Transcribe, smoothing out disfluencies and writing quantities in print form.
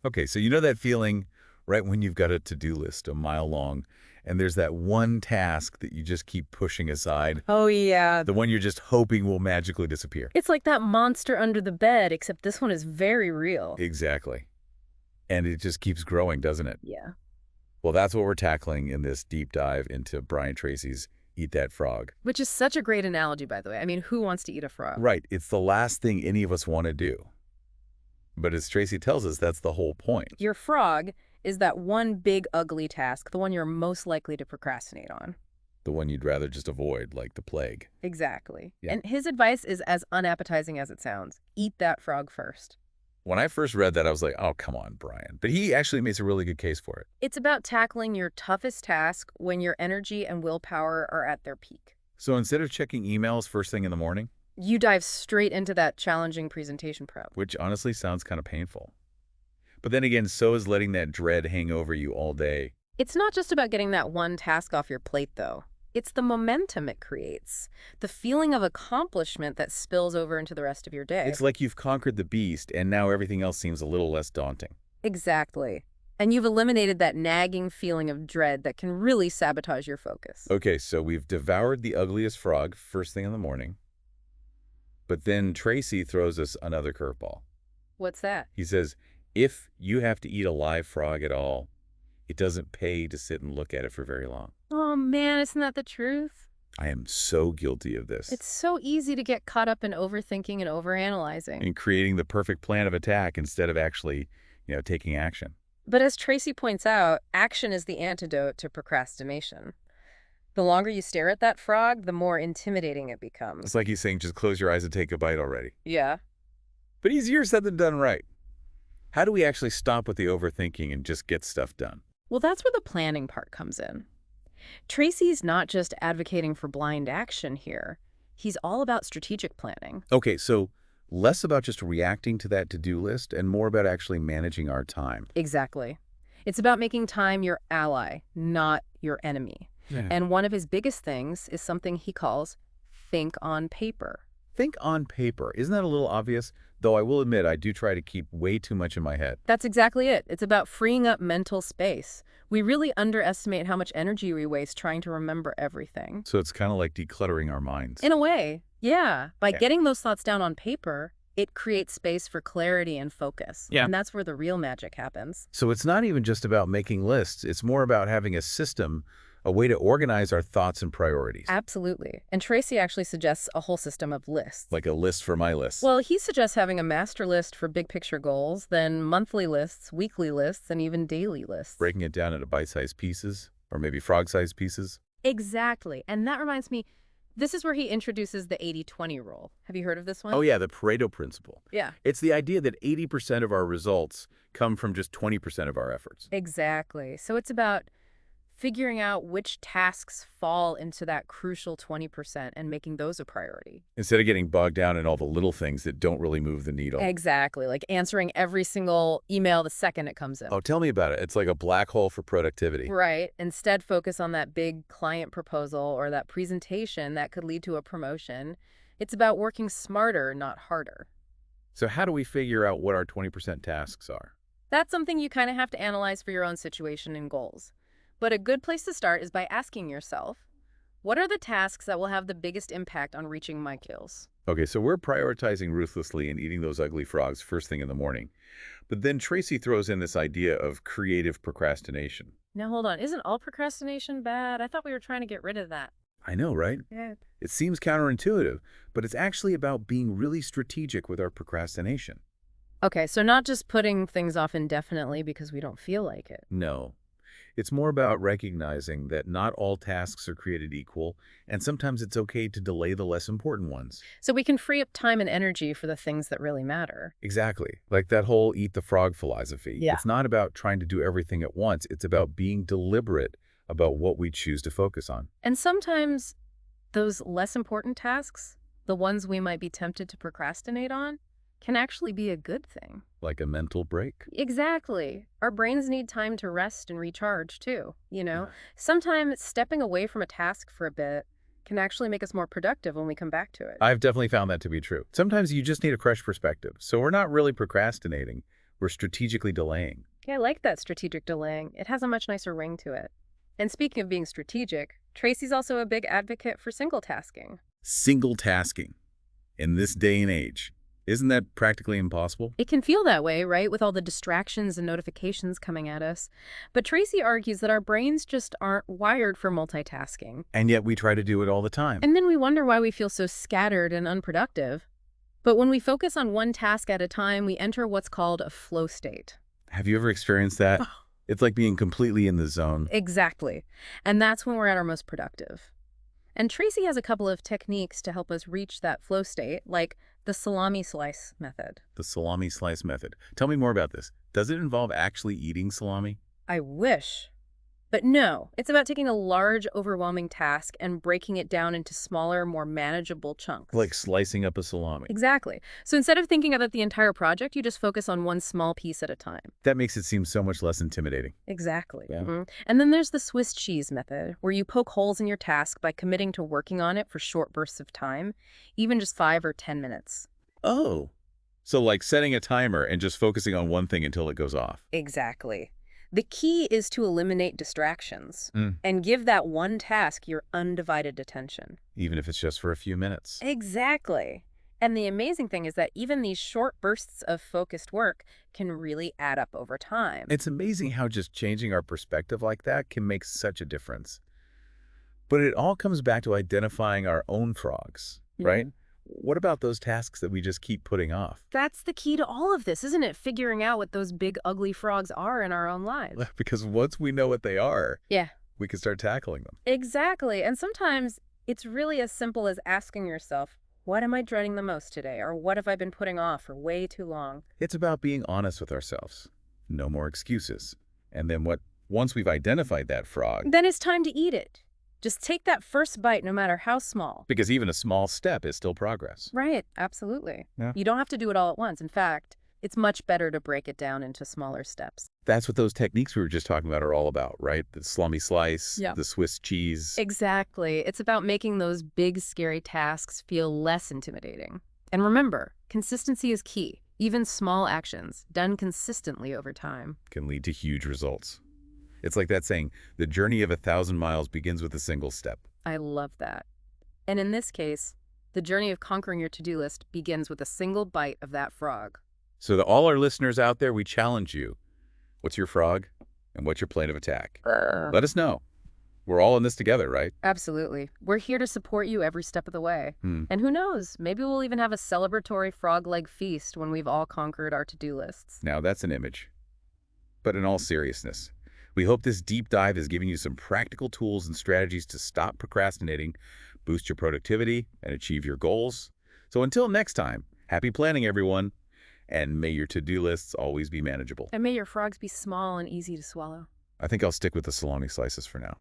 Okay, so you know that feeling right when you've got a to-do list a mile long, and there's that one task that you just keep pushing aside, Oh, yeah. the one you're just hoping will magically disappear. It's like that monster under the bed, except this one is very real. Exactly. And it just keeps growing, doesn't it? Yeah. Well, that's what we're tackling in this deep dive into Brian Tracy's Eat That Frog. Which is such a great analogy, by the way. I mean, who wants to eat a frog? Right, it's the last thing any of us want to do. But as Tracy tells us, that's the whole point. Your frog is that one big ugly task, the one you're most likely to procrastinate on. The one you'd rather just avoid, like the plague. Exactly. Yeah. And his advice is as unappetizing as it sounds. Eat that frog first. When I first read that, I was like, oh, come on, Brian. But he actually makes a really good case for it. It's about tackling your toughest task when your energy and willpower are at their peak. So instead of checking emails first thing in the morning, You dive straight into that challenging presentation prep. which honestly sounds kind of painful. But then again, so is letting that dread hang over you all day. It's not just about getting that one task off your plate, though. It's the momentum it creates, the feeling of accomplishment that spills over into the rest of your day. It's like you've conquered the beast, and now everything else seems a little less daunting. Exactly. And you've eliminated that nagging feeling of dread that can really sabotage your focus. Okay, so we've devoured the ugliest frog first thing in the morning. But then Tracy throws us another curveball. What's that? He says, if you have to eat a live frog at all, it doesn't pay to sit and look at it for very long. Oh man, isn't that the truth? I am so guilty of this. It's so easy to get caught up in overthinking and overanalyzing. In creating the perfect plan of attack instead of actually, taking action. But as Tracy points out, action is the antidote to procrastination. The longer you stare at that frog, the more intimidating it It's becomes. like he's saying, just close your eyes and take a bite already. Yeah. But easier said than done, right? How do we actually stop with the overthinking and just get stuff done? Well, that's where the planning part comes in. Tracy's not just advocating for blind action here. He's all about strategic planning. Okay, so less about just reacting to that to-do list and more about actually managing our time. Exactly. It's about making time your ally, not your enemy. Yeah. And one of his biggest things is something he calls think on paper. Think on paper. Isn't that a little obvious? Though I will admit, I do try to keep way too much in my head. That's exactly it. It's about freeing up mental space. We really underestimate how much energy we waste trying to remember everything. So it's kind of like decluttering our minds. In a way, yeah. By Yeah. getting those thoughts down on paper, it creates space for clarity and focus. Yeah. And that's where the real magic happens. So it's not even just about making lists. It's more about having a system, a way to organize our thoughts and priorities. Absolutely. And Tracy actually suggests a whole system of lists. Like a list for my list. Well, he suggests having a master list for big picture goals, then monthly lists, weekly lists, and even daily lists. Breaking it down into bite-sized pieces, or maybe frog-sized pieces. Exactly. And that reminds me, this is where he introduces the 80-20 rule. Have you heard of this one? Oh yeah, the Pareto principle. Yeah. It's the idea that 80% of our results come from just 20% of our efforts. Exactly. So it's about figuring out which tasks fall into that crucial 20% and making those a priority. Instead of getting bogged down in all the little things that don't really move the needle. Exactly. Like answering every single email the second it comes in. Oh, tell me about it. It's like a black hole for productivity. Right. Instead, focus on that big client proposal or that presentation that could lead to a promotion. It's about working smarter, not harder. So how do we figure out what our 20% tasks are? That's something you kind of have to analyze for your own situation and goals. But a good place to start is by asking yourself, what are the tasks that will have the biggest impact on reaching my goals? Okay, so we're prioritizing ruthlessly and eating those ugly frogs first thing in the morning. But then Tracy throws in this idea of creative procrastination. Now, hold on. Isn't all procrastination bad? I thought we were trying to get rid of that. I know, right? Yeah. It seems counterintuitive, but it's actually about being really strategic with our procrastination. Okay, so not just putting things off indefinitely because we don't feel like it. No. It's more about recognizing that not all tasks are created equal, and sometimes it's okay to delay the less important ones. So we can free up time and energy for the things that really matter. Exactly. Like that whole eat the frog philosophy. Yeah. It's not about trying to do everything at once. It's about being deliberate about what we choose to focus on. And sometimes those less important tasks, the ones we might be tempted to procrastinate on, can actually be a good thing. Like a mental break. Exactly. Our brains need time to rest and recharge too, Yeah. Sometimes stepping away from a task for a bit can actually make us more productive when we come back to it. I've definitely found that to be true. Sometimes you just need a fresh perspective. So we're not really procrastinating. We're strategically delaying. Yeah, I like that strategic delaying. It has a much nicer ring to it. And speaking of being strategic, Tracy's also a big advocate for single tasking. Single tasking. In this day and age, isn't that practically impossible? It can feel that way, right, with all the distractions and notifications coming at us. But Tracy argues that our brains just aren't wired for multitasking. And yet we try to do it all the time. And then we wonder why we feel so scattered and unproductive. But when we focus on one task at a time, we enter what's called a flow state. Have you ever experienced that? It's like being completely in the zone. Exactly. And that's when we're at our most productive. And Tracy has a couple of techniques to help us reach that flow state, like the salami slice method. The salami slice method. Tell me more about this. Does it involve actually eating salami? I wish. But no, it's about taking a large, overwhelming task and breaking it down into smaller, more manageable chunks. Like slicing up a salami. Exactly. So instead of thinking about the entire project, you just focus on one small piece at a time. That makes it seem so much less intimidating. Exactly. Yeah. And then there's the Swiss cheese method, where you poke holes in your task by committing to working on it for short bursts of time, even just 5 or 10 minutes. Oh. So like setting a timer and just focusing on one thing until it goes off. Exactly. The key is to eliminate distractions and give that one task your undivided attention. Even if it's just for a few minutes. Exactly. And the amazing thing is that even these short bursts of focused work can really add up over time. It's amazing how just changing our perspective like that can make such a difference. But it all comes back to identifying our own frogs, right? What about those tasks that we just keep putting off? That's the key to all of this, isn't it? Figuring out what those big, ugly frogs are in our own lives. Because once we know what they are, Yeah. we can start tackling them. Exactly. And sometimes it's really as simple as asking yourself, what am I dreading the most today? Or what have I been putting off for way too long? It's about being honest with ourselves. No more excuses. And then once we've identified that frog, Then it's time to eat it. Just take that first bite, no matter how small. because even a small step is still progress. Right, absolutely. Yeah. You don't have to do it all at once. In fact, it's much better to break it down into smaller steps. That's what those techniques we were just talking about are all about, right? The salami slice, Yeah. the Swiss cheese. Exactly. It's about making those big, scary tasks feel less intimidating. And remember, consistency is key. Even small actions, done consistently over time. Can lead to huge results. It's like that saying, the journey of 1,000 miles begins with a single step. I love that. And in this case, the journey of conquering your to-do list begins with a single bite of that frog. So to all our listeners out there, we challenge you. What's your frog? And what's your plan of attack? Let us know. We're all in this together, right? Absolutely. We're here to support you every step of the way. And who knows, maybe we'll even have a celebratory frog leg feast when we've all conquered our to-do lists. Now that's an image. But in all seriousness, we hope this deep dive has given you some practical tools and strategies to stop procrastinating, boost your productivity, and achieve your goals. So until next time, happy planning, everyone, and may your to-do lists always be manageable. And may your frogs be small and easy to swallow. I think I'll stick with the salami slices for now.